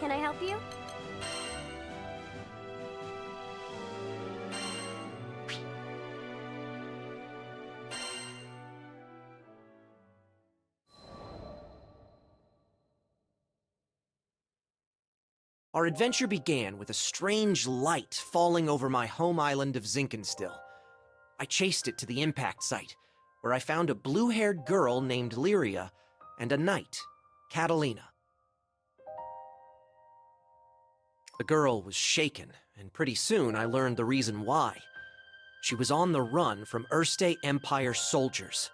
Can I help you? Our adventure began with a strange light falling over my home island of Zinkenstill. I chased it to the impact site, where I found a blue-haired girl named Lyria and a knight, Catalina. The girl was shaken, and pretty soon I learned the reason why. She was on the run from Erste Empire soldiers.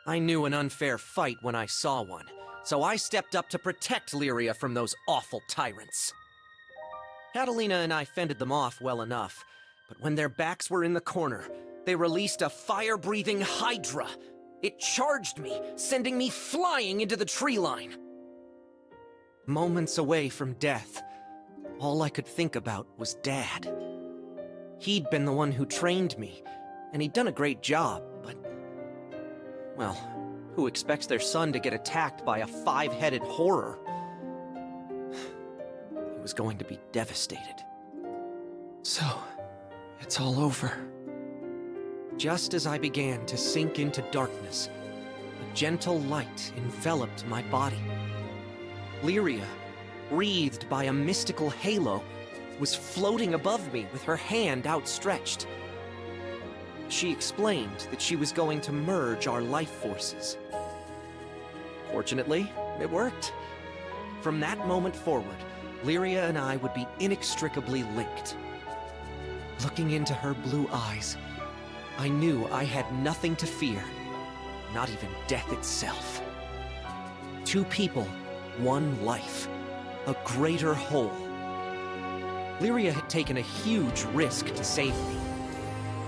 I knew an unfair fight when I saw one, so I stepped up to protect Lyria from those awful tyrants. Catalina and I fended them off well enough, but when their backs were in the corner, they released a fire-breathing hydra. It charged me, sending me flying into the tree line. Moments away from death, all I could think about was Dad. He'd been the one who trained me, and he'd done a great job, but... well, who expects their son to get attacked by a five-headed horror? He was going to be devastated. So, it's all over. Just as I began to sink into darkness, a gentle light enveloped my body. Lyria, wreathed by a mystical halo, was floating above me with her hand outstretched. She explained that she was going to merge our life forces. Fortunately, it worked. From that moment forward, Lyria and I would be inextricably linked. Looking into her blue eyes, I knew I had nothing to fear, not even death itself. Two people, one life, a greater whole. Lyria had taken a huge risk to save me.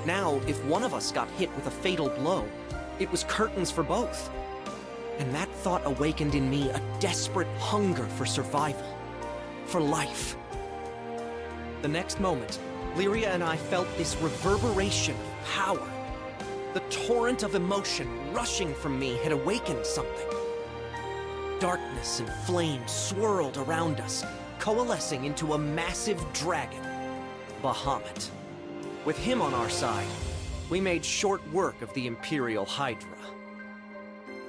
Now, if one of us got hit with a fatal blow, it was curtains for both. And that thought awakened in me a desperate hunger for survival, for life. The next moment, Lyria and I felt this reverberation of power. The torrent of emotion rushing from me had awakened something. Darkness and flame swirled around us, coalescing into a massive dragon, Bahamut. With him on our side, we made short work of the Imperial Hydra.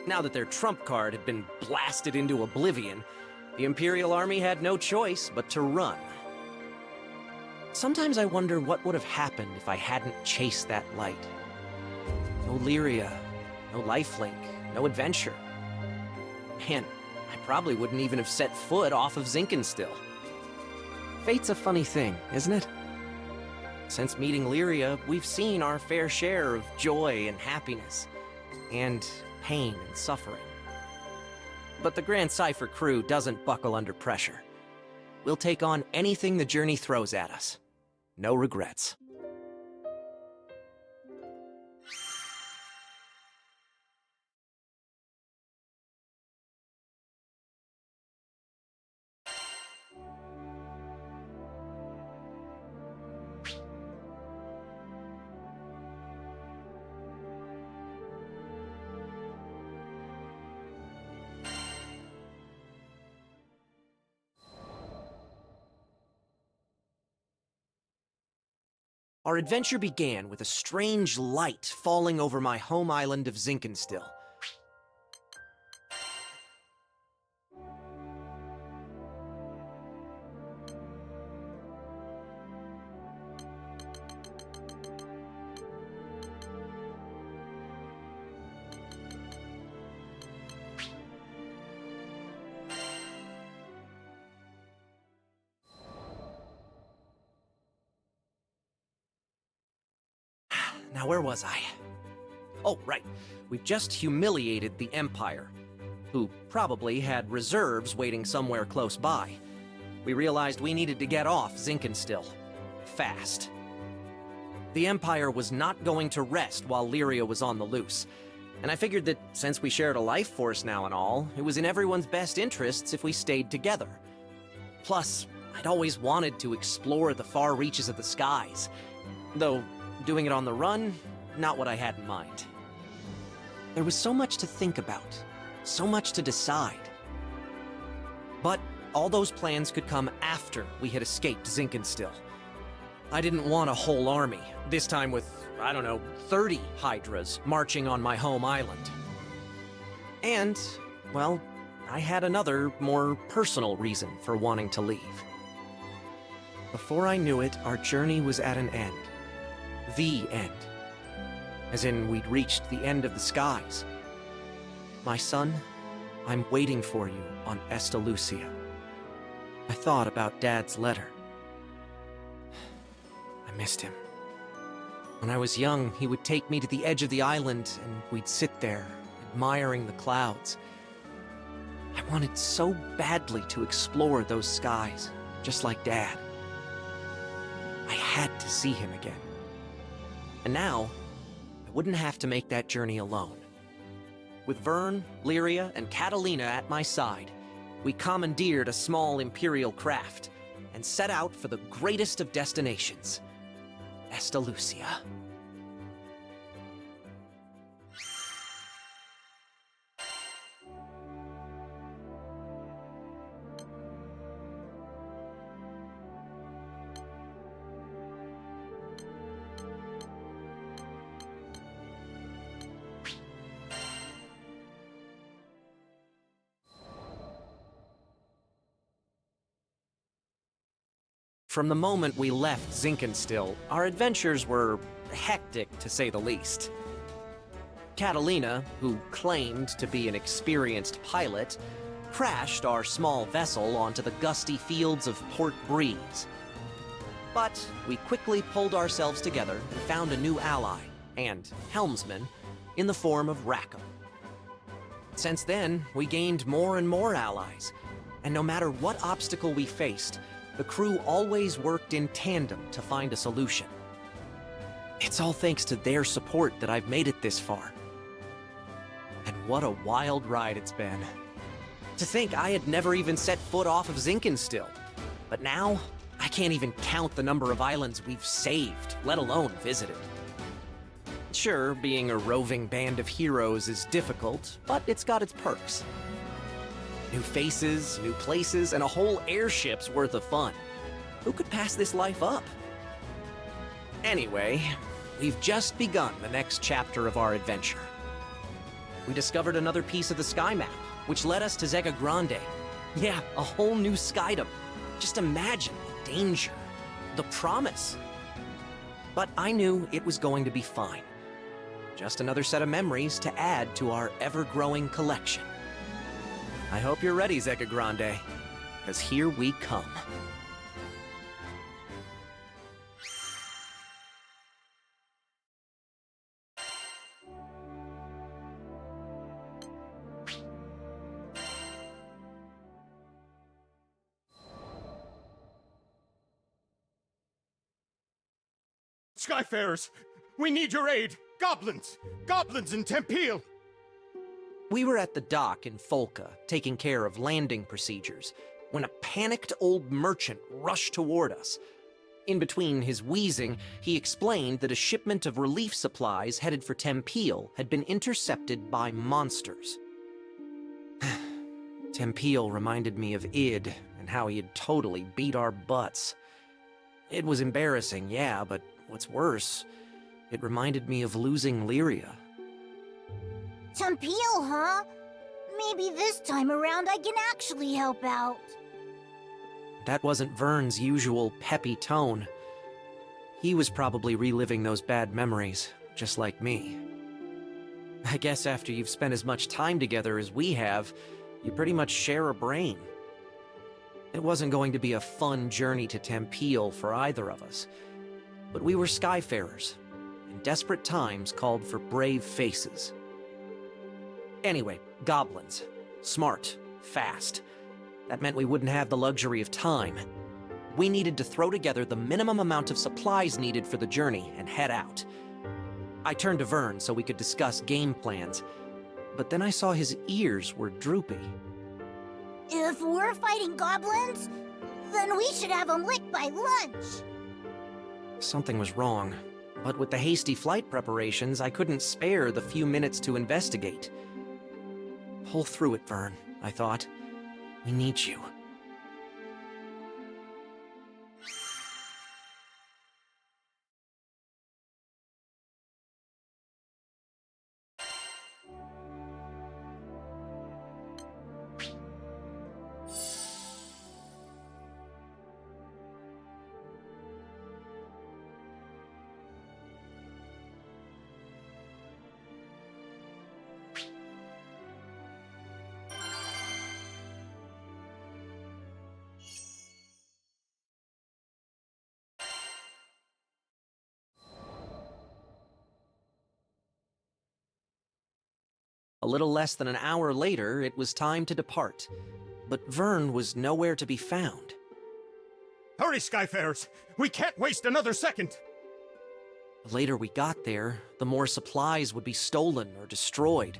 Now that their trump card had been blasted into oblivion, the Imperial Army had no choice but to run. Sometimes I wonder what would have happened if I hadn't chased that light. No Lyria, no lifelink, no adventure. Man, I probably wouldn't even have set foot off of Zinkenstill. Fate's a funny thing, isn't it? Since meeting Lyria, we've seen our fair share of joy and happiness, and pain and suffering. But the Grand Cypher crew doesn't buckle under pressure. We'll take on anything the journey throws at us. No regrets. Our adventure began with a strange light falling over my home island of Zinkenstill. Now, where was I? Oh, right. We've just humiliated the Empire, who probably had reserves waiting somewhere close by. We realized we needed to get off Zinkenstill. Fast. The Empire was not going to rest while Lyria was on the loose, and I figured that since we shared a life force now and all, it was in everyone's best interests if we stayed together. Plus, I'd always wanted to explore the far reaches of the skies, though doing it on the run, not what I had in mind. There was so much to think about, so much to decide. But all those plans could come after we had escaped Zinkenstill. I didn't want a whole army, this time with, I don't know, 30 Hydras marching on my home island. And, well, I had another, more personal reason for wanting to leave. Before I knew it, our journey was at an end. The end. As in, we'd reached the end of the skies. My son, I'm waiting for you on Estalucia. I thought about Dad's letter. I missed him. When I was young, he would take me to the edge of the island, and we'd sit there, admiring the clouds. I wanted so badly to explore those skies, just like Dad. I had to see him again. And now, I wouldn't have to make that journey alone. With Vern, Lyria, and Catalina at my side, we commandeered a small Imperial craft and set out for the greatest of destinations, Estalucia. From the moment we left Zinkenstill, our adventures were hectic, to say the least. Catalina, who claimed to be an experienced pilot, crashed our small vessel onto the gusty fields of Port Breeze. But we quickly pulled ourselves together and found a new ally, and helmsman, in the form of Rackham. Since then, we gained more and more allies, and no matter what obstacle we faced, the crew always worked in tandem to find a solution. It's all thanks to their support that I've made it this far. And what a wild ride it's been. To think I had never even set foot off of Zinkenstill. But now, I can't even count the number of islands we've saved, let alone visited. Sure, being a roving band of heroes is difficult, but it's got its perks. New faces, new places, and a whole airship's worth of fun. Who could pass this life up? Anyway, we've just begun the next chapter of our adventure. We discovered another piece of the sky map, which led us to Zega Grande. Yeah, a whole new skydom. Just imagine the danger, the promise. But I knew it was going to be fine. Just another set of memories to add to our ever-growing collection. I hope you're ready, Zega Grande, because here we come. Skyfarers, we need your aid! Goblins! Goblins in Tempeel! We were at the dock in Folca, taking care of landing procedures, when a panicked old merchant rushed toward us. In between his wheezing, he explained that a shipment of relief supplies headed for Tempeel had been intercepted by monsters. Tempeel reminded me of Id, and how he had totally beat our butts. It was embarrassing, yeah, but what's worse, it reminded me of losing Lyria. Tempeel, huh? Maybe this time around I can actually help out. That wasn't Vern's usual peppy tone. He was probably reliving those bad memories, just like me. I guess after you've spent as much time together as we have, you pretty much share a brain. It wasn't going to be a fun journey to Tempeel for either of us. But we were Skyfarers, and desperate times called for brave faces. Anyway, goblins. Smart. Fast. That meant we wouldn't have the luxury of time. We needed to throw together the minimum amount of supplies needed for the journey and head out. I turned to Vern so we could discuss game plans, but then I saw his ears were droopy. If we're fighting goblins, then we should have them licked by lunch. Something was wrong, but with the hasty flight preparations, I couldn't spare the few minutes to investigate. Pull through it, Vern, I thought. We need you. A little less than an hour later, it was time to depart. But Vern was nowhere to be found. Hurry, Skyfarers! We can't waste another second! The later we got there, the more supplies would be stolen or destroyed.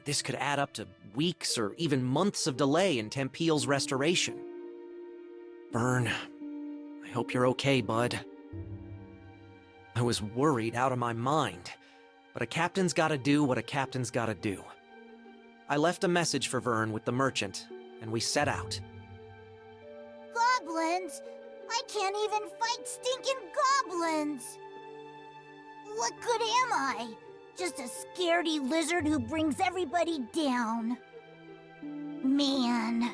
This could add up to weeks or even months of delay in Tempeal's restoration. Vern, I hope you're okay, bud. I was worried out of my mind, but a captain's gotta do what a captain's gotta do. I left a message for Vern with the merchant, and we set out. Goblins? I can't even fight stinking goblins! What good am I? Just a scaredy lizard who brings everybody down. Man.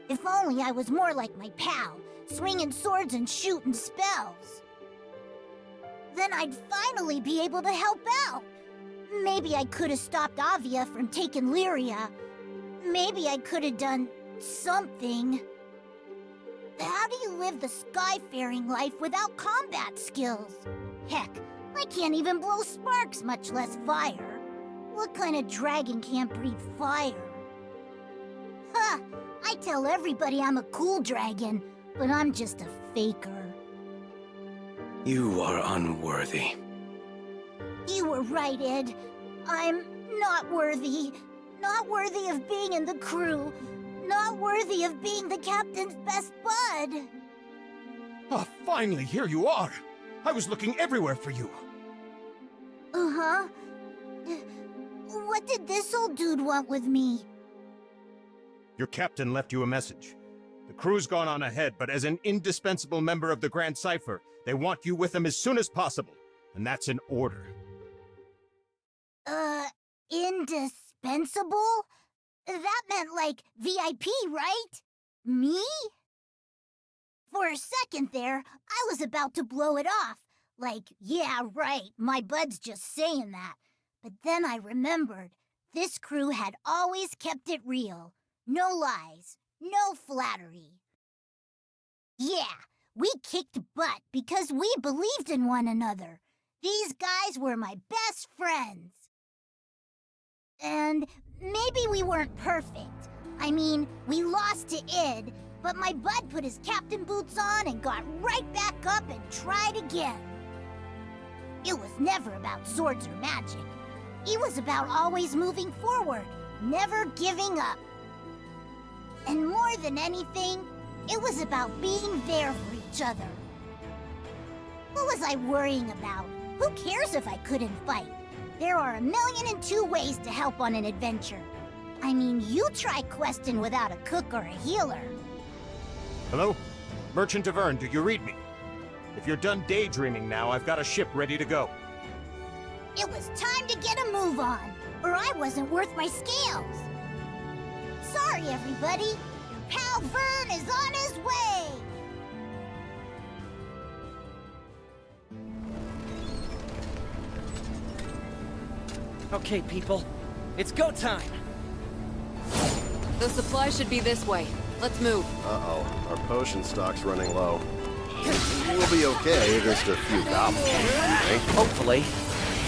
If only I was more like my pal, swinging swords and shooting spells. Then I'd finally be able to help out. Maybe I could have stopped Avia from taking Lyria. Maybe I could have done something. How do you live the skyfaring life without combat skills? Heck, I can't even blow sparks, much less fire. What kind of dragon can't breathe fire? Ha! I tell everybody I'm a cool dragon, but I'm just a faker. You are unworthy. You were right, Ed. I'm not worthy. Not worthy of being in the crew. Not worthy of being the captain's best bud. Ah, finally, here you are! I was looking everywhere for you! Uh-huh. What did this old dude want with me? Your captain left you a message. The crew's gone on ahead, but as an indispensable member of the Grand Cipher, they want you with them as soon as possible. And that's an order. Indispensable? That meant, like, VIP, right? Me? For a second there, I was about to blow it off. Like, yeah, right, my bud's just saying that. But then I remembered, this crew had always kept it real. No lies, no flattery. Yeah, we kicked butt because we believed in one another. These guys were my best friends. And maybe we weren't perfect. I mean, we lost to Id, but my bud put his captain boots on and got right back up and tried again. It was never about swords or magic. It was about always moving forward, never giving up. And more than anything, it was about being there for each other. What was I worrying about? Who cares if I couldn't fight? There are 1,000,002 ways to help on an adventure. I mean, you try questing without a cook or a healer. Hello? Merchant of Vern, do you read me? If you're done daydreaming now, I've got a ship ready to go. It was time to get a move on, or I wasn't worth my scales. Sorry, everybody. Your pal Vern is on his way. Okay, people, it's go time! The supply should be this way. Let's move. Uh-oh, our potion stock's running low. We'll be okay against a few goblins, I think. Hopefully.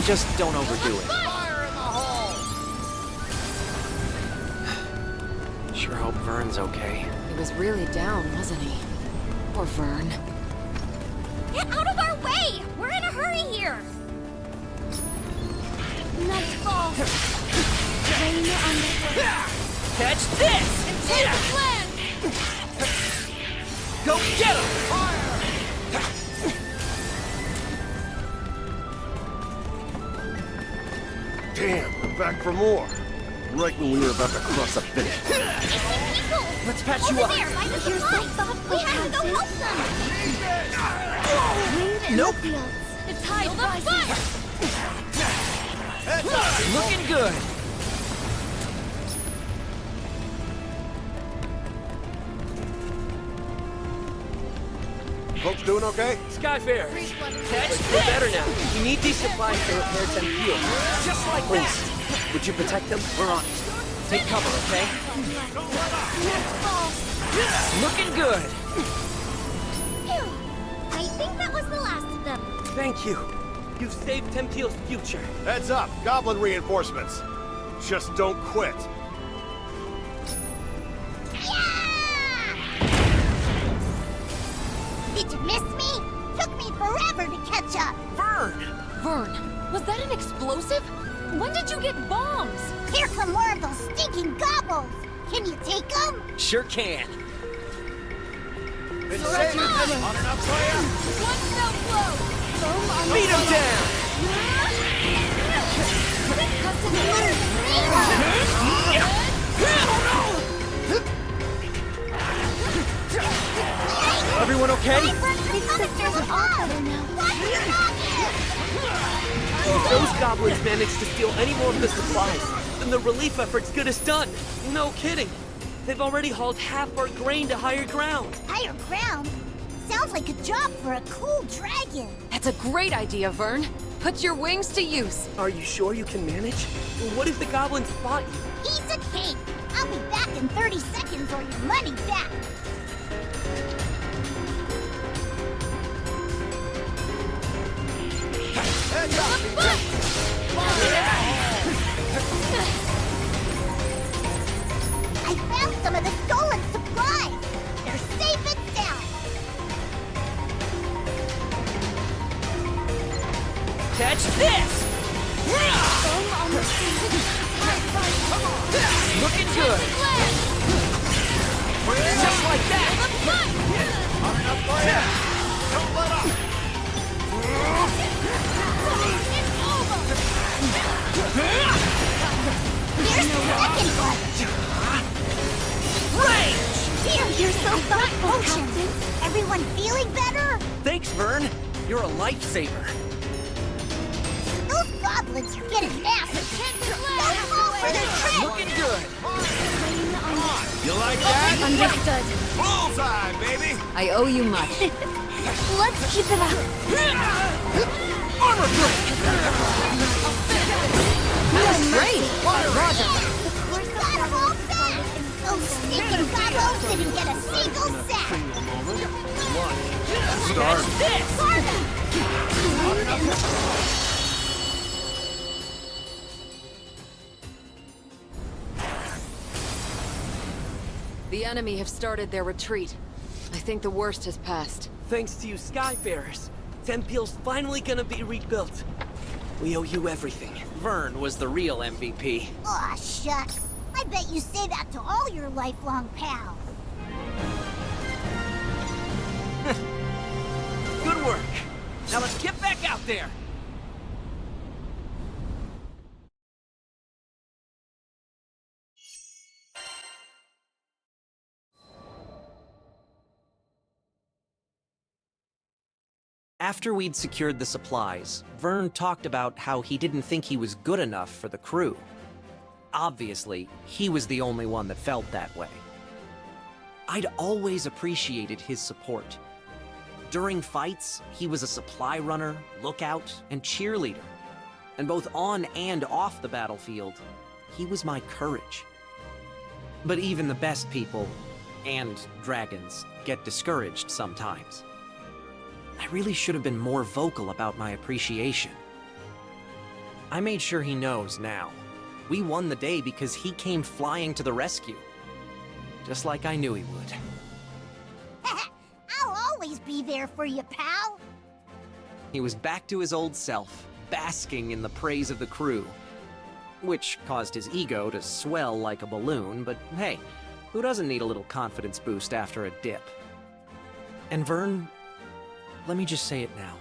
Just don't overdo it. Fire in the hole! Sure hope Vern's okay. He was really down, wasn't he? Poor Vern. Get out of our way! We're in a hurry here! Nightfall. Rain on the Catch this! Intense land! Go get him! Damn, we're back for more. Right when we were about to cross the finish. People! Let's patch you Over up! there, by the supplies! We have to go help them! Nope! The tide rises! Looking good! Folks doing okay? Skyfair! Catch this! We're better now. We need these supplies to repair Tempeal. Just like that! Would you protect them? We're on it. Take cover, okay? Looking good! Phew. I think that was the last of them. Thank you. You've saved Tempeal's future. Heads up, goblin reinforcements. Just don't quit. Did you miss me? Took me forever to catch up. Vern, was that an explosive? When did you get bombs? Here come more of those stinking gobbles. Can you take them? Sure can. Been saving this on enough player. One fell blow! Beat him down! Everyone okay? If those goblins manage to steal any more of the supplies, then the relief effort's good as done. No kidding. They've already hauled half our grain to higher ground. Higher ground? Sounds like a job for a cool dragon. That's a great idea, Vern. Put your wings to use. Are you sure you can manage? What if the goblins spot you? Piece of cake. I'll be back in 30 seconds or your money back. Heads up. I found some of the stolen supplies. They're safe and sound. Catch this! Looking good. Just like that. On enough player. Don't let up. Here's the second one. Range! Here, here's some thought potions. Everyone feeling better? Thanks, Vern. You're a lifesaver. Those goblins are getting massive. Don't fall for their trick. Looking good. You like that? Understood. Bullseye, baby. I owe you much. Let's keep it up. Armor break! Great. Roger. We got them all back. Those stinking gobbles didn't get a single sack. Start. The enemy have started their retreat. I think the worst has passed. Thanks to you Skyfarers, Tempeal's finally gonna be rebuilt. We owe you everything. Vern was the real MVP. Aw, shucks. I bet you say that to all your lifelong pals. Good work. Now let's get back out there. After we'd secured the supplies, Vern talked about how he didn't think he was good enough for the crew. Obviously, he was the only one that felt that way. I'd always appreciated his support. During fights, he was a supply runner, lookout, and cheerleader. And both on and off the battlefield, he was my courage. But even the best people, and dragons, get discouraged sometimes. I really should have been more vocal about my appreciation. I made sure he knows now. We won the day because he came flying to the rescue. Just like I knew he would. I'll always be there for you, pal. He was back to his old self, basking in the praise of the crew. Which caused his ego to swell like a balloon, but hey, who doesn't need a little confidence boost after a dip? And Vern, let me just say it now.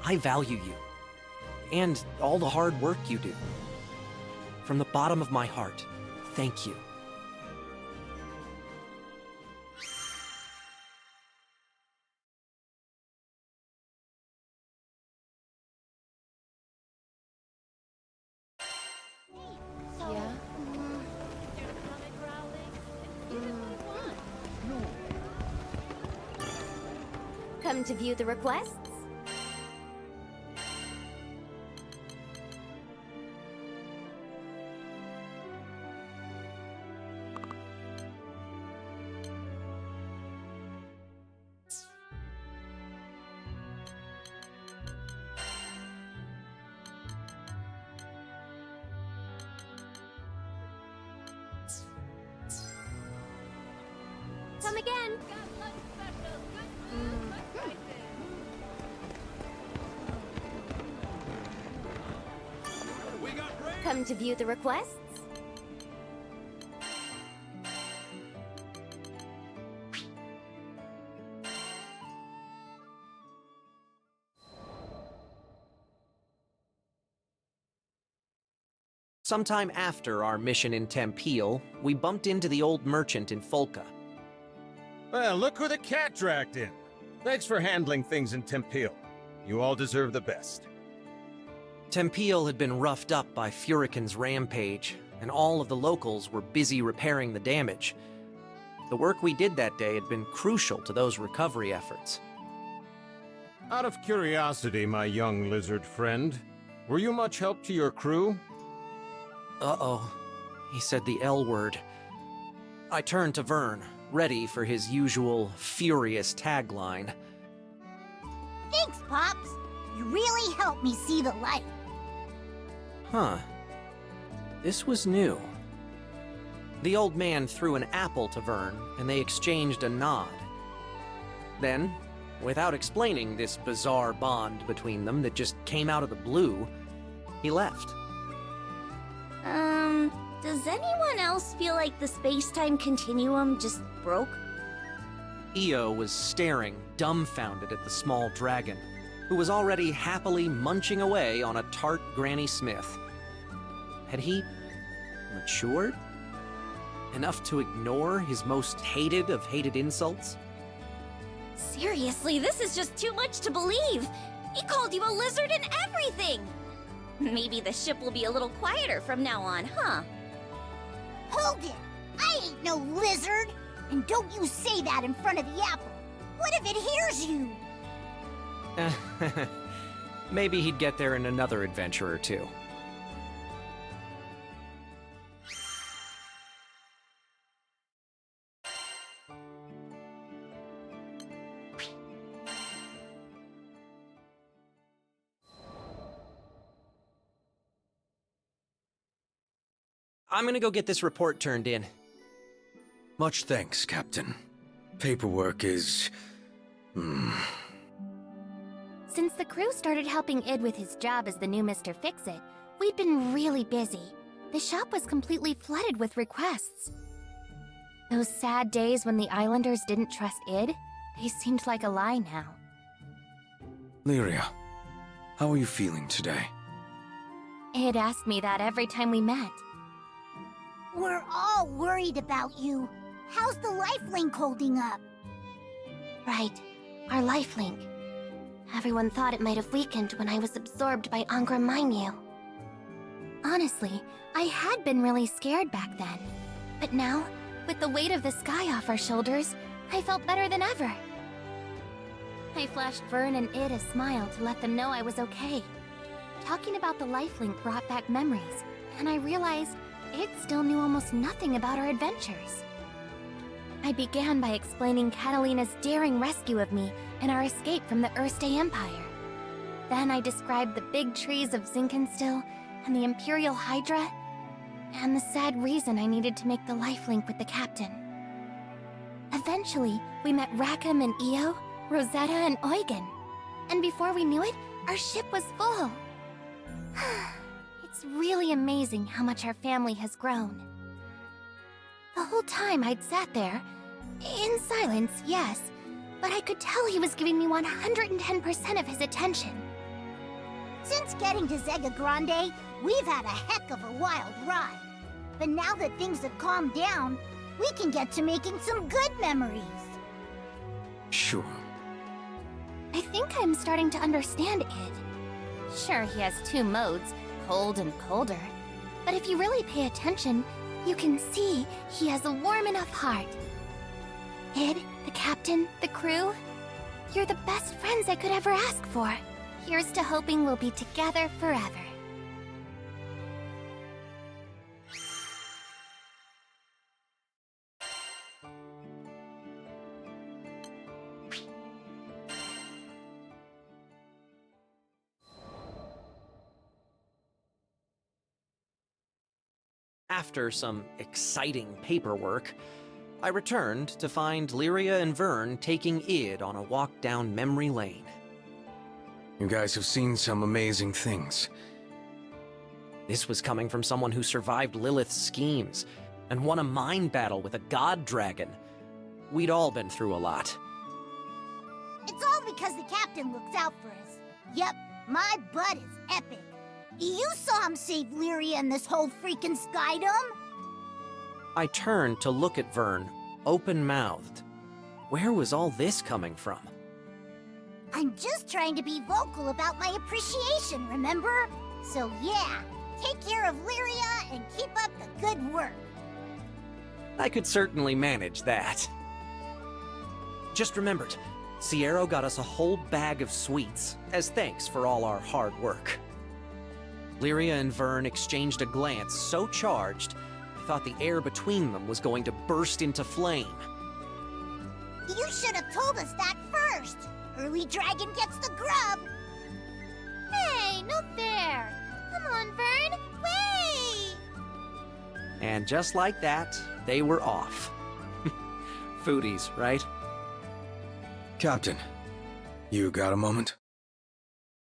I value you. And all the hard work you do. From the bottom of my heart, thank you. Yeah? Come to view the requests? Come again. Come to view the requests? Sometime after our mission in Tempeal, we bumped into the old merchant in Folca. Well, look who the cat dragged in. Thanks for handling things in Tempeal. You all deserve the best. Tempeal had been roughed up by Furican's rampage, and all of the locals were busy repairing the damage. The work we did that day had been crucial to those recovery efforts. Out of curiosity, my young lizard friend, were you much help to your crew? Uh-oh. He said the L word. I turned to Vern, ready for his usual furious tagline. Thanks, Pops. You really helped me see the light. Huh. This was new. The old man threw an apple to Vern, and they exchanged a nod. Then, without explaining this bizarre bond between them that just came out of the blue, he left. Does anyone else feel like the space-time continuum just broke? Io was staring, dumbfounded at the small dragon, who was already happily munching away on a tart Granny Smith. Had he matured? Enough to ignore his most hated of hated insults? Seriously, this is just too much to believe! He called you a lizard and everything! Maybe the ship will be a little quieter from now on, huh? Hold it! I ain't no lizard! And don't you say that in front of the apple! What if it hears you? Maybe he'd get there in another adventure or two. I'm gonna go get this report turned in. Much thanks, Captain. Paperwork is... Since the crew started helping Id with his job as the new Mr. Fix-It, we'd been really busy. The shop was completely flooded with requests. Those sad days when the Islanders didn't trust Id, they seemed like a lie now. Lyria, how are you feeling today? Id asked me that every time we met. We're all worried about you. How's the lifelink holding up? Right, our lifelink. Everyone thought it might have weakened when I was absorbed by Angra Mainyu. Honestly, I had been really scared back then. But now, with the weight of the sky off our shoulders, I felt better than ever. I flashed Vern and Id a smile to let them know I was okay. Talking about the lifelink brought back memories, and I realized Id still knew almost nothing about our adventures. I began by explaining Catalina's daring rescue of me and our escape from the Erste Empire. Then I described the big trees of Zinkenstill and the Imperial Hydra, and the sad reason I needed to make the lifelink with the captain. Eventually, we met Rackham and Io, Rosetta and Eugen. And before we knew it, our ship was full. It's really amazing how much our family has grown. The whole time I'd sat there, in silence, yes, but I could tell he was giving me 110% of his attention. Since getting to Zega Grande, we've had a heck of a wild ride. But now that things have calmed down, we can get to making some good memories. Sure. I think I'm starting to understand Id. Sure, he has two modes, cold and colder. But if you really pay attention, you can see he has a warm enough heart. Id, the captain, the crew, you're the best friends I could ever ask for. Here's to hoping we'll be together forever. After some exciting paperwork, I returned to find Lyria and Vern taking Id on a walk down memory lane. You guys have seen some amazing things. This was coming from someone who survived Lilith's schemes and won a mind battle with a god dragon. We'd all been through a lot. It's all because the captain looks out for us. Yep, my butt is epic. You saw him save Lyria and this whole freaking skydom? I turned to look at Vern, open-mouthed. Where was all this coming from? I'm just trying to be vocal about my appreciation, remember? So yeah, take care of Lyria and keep up the good work. I could certainly manage that. Just remembered, Sierra got us a whole bag of sweets, as thanks for all our hard work. Lyria and Vern exchanged a glance so charged, I thought the air between them was going to burst into flame. You should have told us that first. Early dragon gets the grub. Hey, no fair. Come on, Vern, wait! And just like that, they were off. Foodies, right? Captain, you got a moment?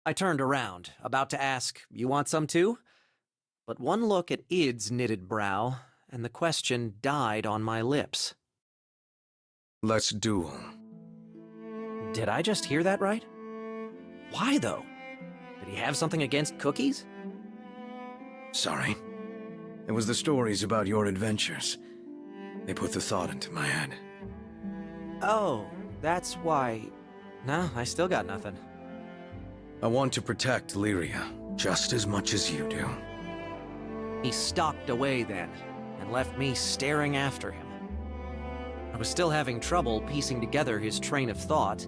I turned around, about to ask, "You want some too?" But one look at Id's knitted brow, and the question died on my lips. Let's duel. Did I just hear that right? Why, though? Did he have something against cookies? Sorry. It was the stories about your adventures. They put the thought into my head. Oh, that's why... No, I still got nothing. I want to protect Lyria just as much as you do. He stalked away then, and left me staring after him. I was still having trouble piecing together his train of thought,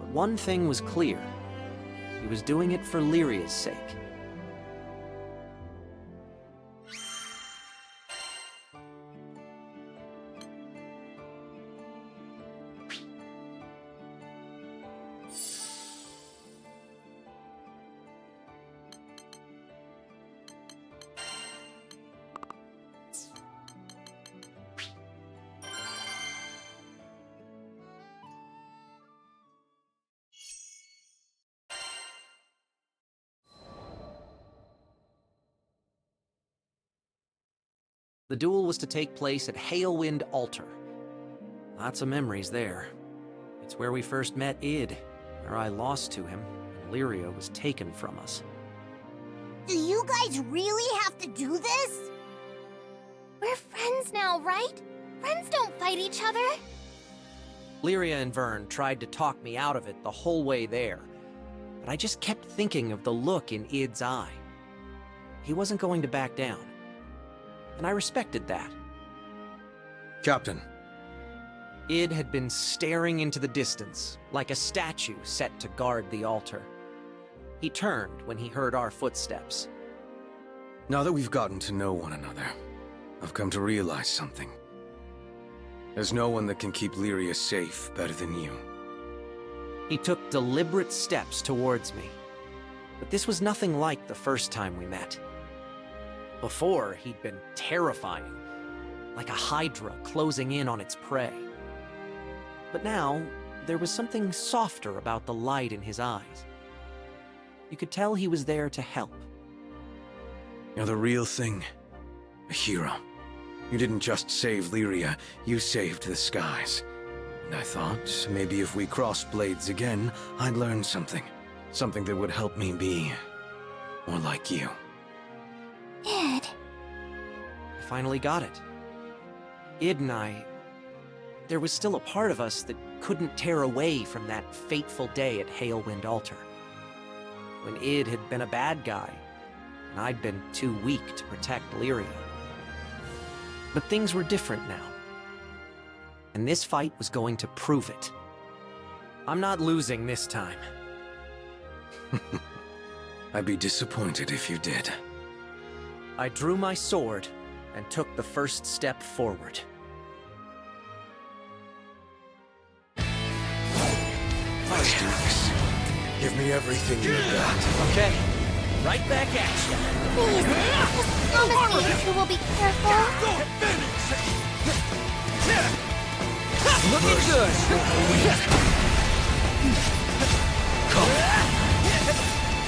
but one thing was clear. He was doing it for Lyria's sake. The duel was to take place at Halewind Altar. Lots of memories there. It's where we first met Id, where I lost to him, and Lyria was taken from us. Do you guys really have to do this? We're friends now, right? Friends don't fight each other. Lyria and Vern tried to talk me out of it the whole way there, but I just kept thinking of the look in Id's eye. He wasn't going to back down, and I respected that. Captain. Id had been staring into the distance, like a statue set to guard the altar. He turned when he heard our footsteps. Now that we've gotten to know one another, I've come to realize something. There's no one that can keep Lyria safe better than you. He took deliberate steps towards me, but this was nothing like the first time we met. Before, he'd been terrifying, like a hydra closing in on its prey. But now, there was something softer about the light in his eyes. You could tell he was there to help. You're the real thing. A hero. You didn't just save Lyria, you saved the skies. And I thought, maybe if we crossed blades again, I'd learn something. Something that would help me be more like you. Id. I finally got it. Id and I... There was still a part of us that couldn't tear away from that fateful day at Halewind Altar. When Id had been a bad guy, and I'd been too weak to protect Lyria. But things were different now. And this fight was going to prove it. I'm not losing this time. I'd be disappointed if you did. I drew my sword and took the first step forward. Let's do this. Give me everything you got. Okay, right back at you. Please, just promise me you will be careful. Go, finish! Looking good!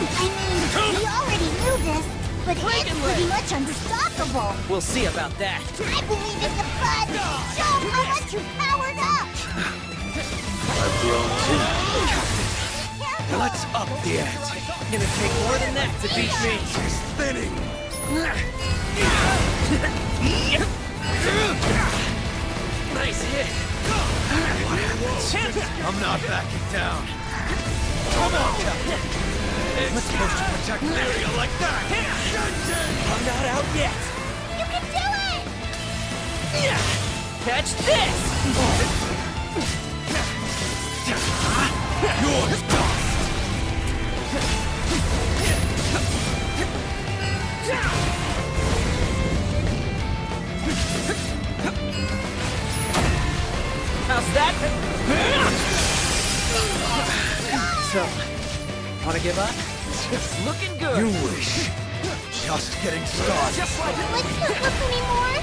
I mean, we already knew this, but it's pretty much unstoppable. We'll see about that. I believe in the bud. Show 'em how much you powered up. I've grown too. Careful. Let's up the ante. Gonna take more than that to beat me. She's thinning. Nice hit. What happens? I'm not backing down. Come on, Captain. We're supposed to protect Lyria like that. I'm not out yet. You can do it. Catch this! You're done. How's that? So, wanna give up? It's looking good. You wish. Just getting started. Just like Let's not look anymore.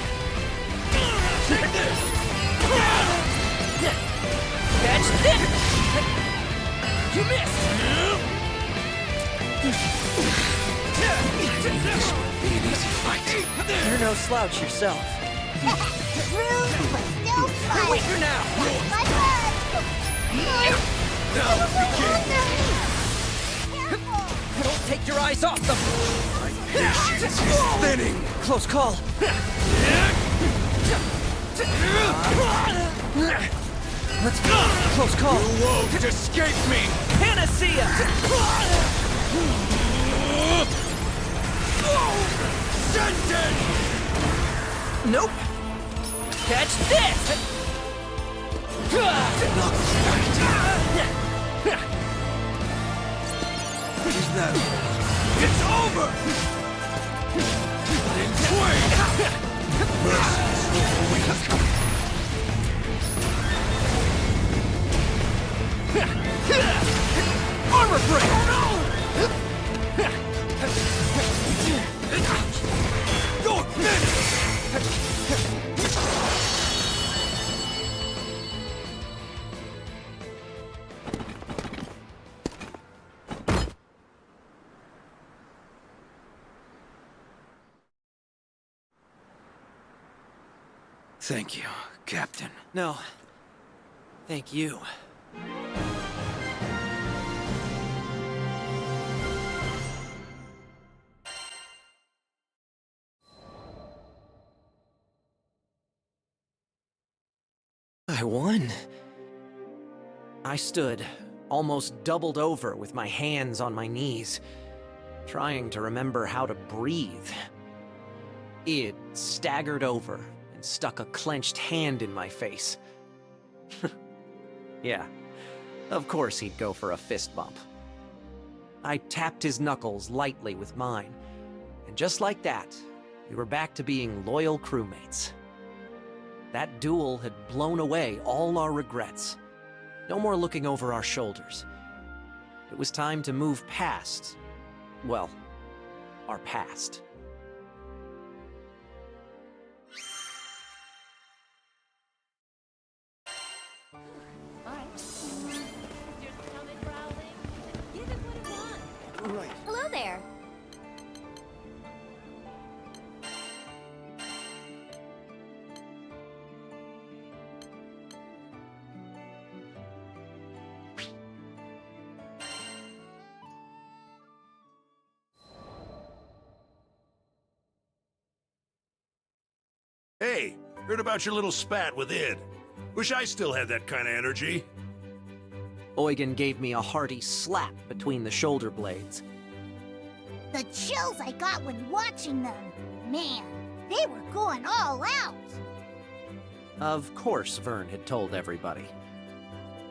catch this! You missed! Be an easy fight. You're no slouch yourself. Rude, but still fun. Weaker now! My bud. Now begin. Careful. Don't take your eyes off them! Patience is thinning. Close call. Let's go. Close call. You won't escape me. Panacea! Sentence! Nope. Catch this! Is that all? It's over! Cut in twain! Mercy's for the weak. Armor break! You're finished! Thank you, Captain. No. Thank you. I won. I stood, almost doubled over with my hands on my knees, trying to remember how to breathe. It staggered over and stuck a clenched hand in my face. Yeah, of course he'd go for a fist bump. I tapped his knuckles lightly with mine, and just like that, we were back to being loyal crewmates. That duel had blown away all our regrets. No more looking over our shoulders. It was time to move past, well, our past. Hello there. Hey, heard about your little spat with Id. Wish I still had that kind of energy. Eugen gave me a hearty slap between the shoulder blades. The chills I got when watching them. Man, they were going all out. Of course Vern had told everybody.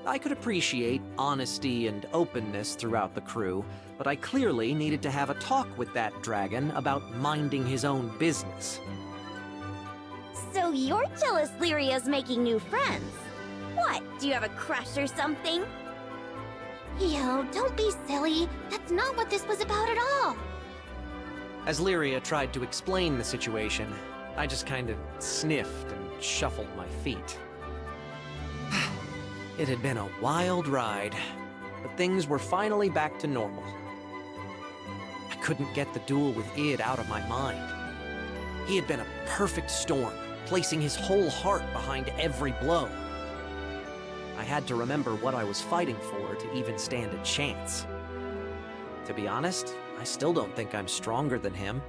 I could appreciate honesty and openness throughout the crew, but I clearly needed to have a talk with that dragon about minding his own business. So you're jealous Lyria's making new friends? What, do you have a crush or something? Yo, don't be silly. That's not what this was about at all. As Lyria tried to explain the situation, I just kind of sniffed and shuffled my feet. It had been a wild ride, but things were finally back to normal. I couldn't get the duel with Id out of my mind. He had been a perfect storm, placing his whole heart behind every blow. I had to remember what I was fighting for to even stand a chance. To be honest, I still don't think I'm stronger than him.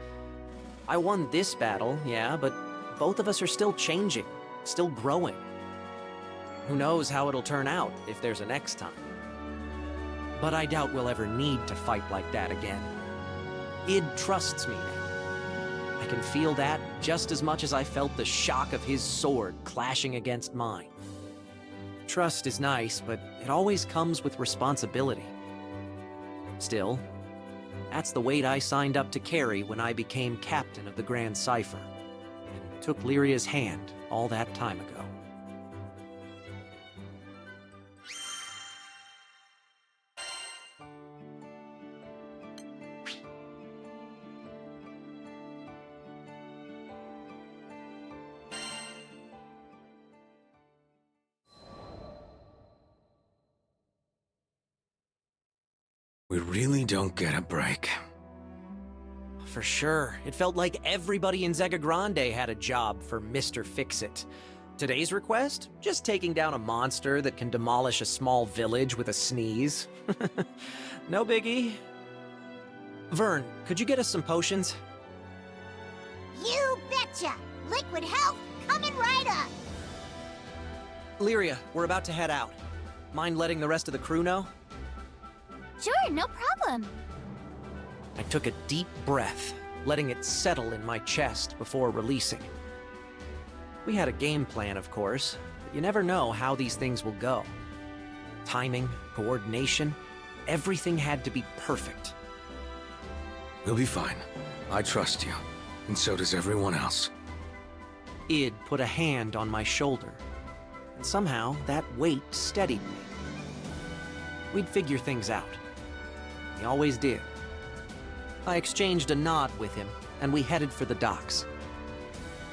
I won this battle, yeah, but both of us are still changing, still growing. Who knows how it'll turn out if there's a next time. But I doubt we'll ever need to fight like that again. Id trusts me now. I can feel that just as much as I felt the shock of his sword clashing against mine. Trust is nice, but it always comes with responsibility. Still, that's the weight I signed up to carry when I became captain of the Grand Cipher, and took Lyria's hand all that time ago. We really don't get a break. For sure. It felt like everybody in Zega Grande had a job for Mr. Fix-It. Today's request? Just taking down a monster that can demolish a small village with a sneeze. No biggie. Vern, could you get us some potions? You betcha! Liquid health coming right up! Lyria, we're about to head out. Mind letting the rest of the crew know? Sure, no problem. I took a deep breath, letting it settle in my chest before releasing. We had a game plan, of course, but you never know how these things will go. Timing, coordination, everything had to be perfect. We'll be fine. I trust you, and so does everyone else. Id put a hand on my shoulder, and somehow that weight steadied me. We'd figure things out. He always did. I exchanged a nod with him, and we headed for the docks.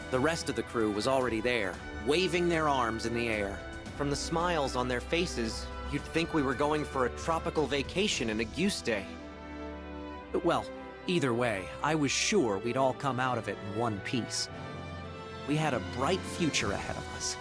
The rest of the crew was already there, waving their arms in the air. From the smiles on their faces, you'd think we were going for a tropical vacation in Auguste. Well, either way, I was sure we'd all come out of it in one piece. We had a bright future ahead of us.